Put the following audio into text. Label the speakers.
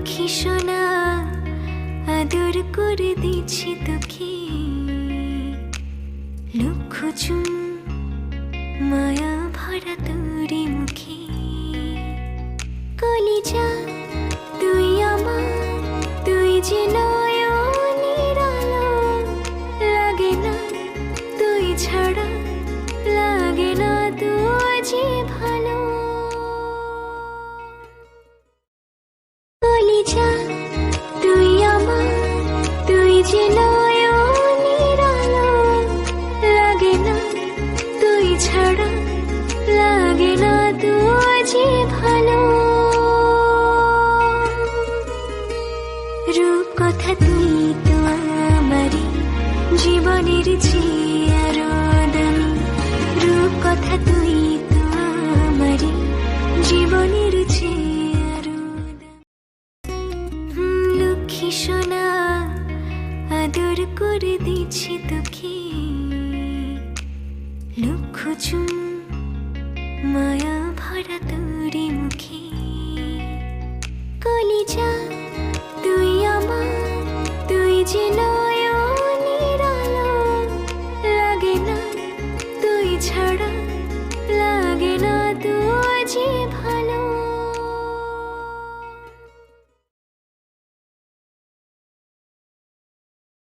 Speaker 1: লক্ষ্মী সোনা আদর করে দিচ্ছি তোকে, লক্ষ চুম মায়া ভরা তোরে মুখে। কলিজা তুই আমার, তুই যে নয়নের আলো, লাগে না তুই ছাড়া, লাগে না তুই যে ভালো। কলিজা তুই আমার, তুই যে নয়নের আলো, লাগে না তুই ছাড়া, লাগে না তুই যে ভালো। রূপ কথা তুই তো আমারই জীবনের চেয়ে আরো দামি, রূপ কথা তুই তো আমারই জীবনের চেয়ে আরো দামি। লক্ষ্মী সোনা আদর করে দিচ্ছি তোকে, লক্ষ চুম মায়া ভরা তোরে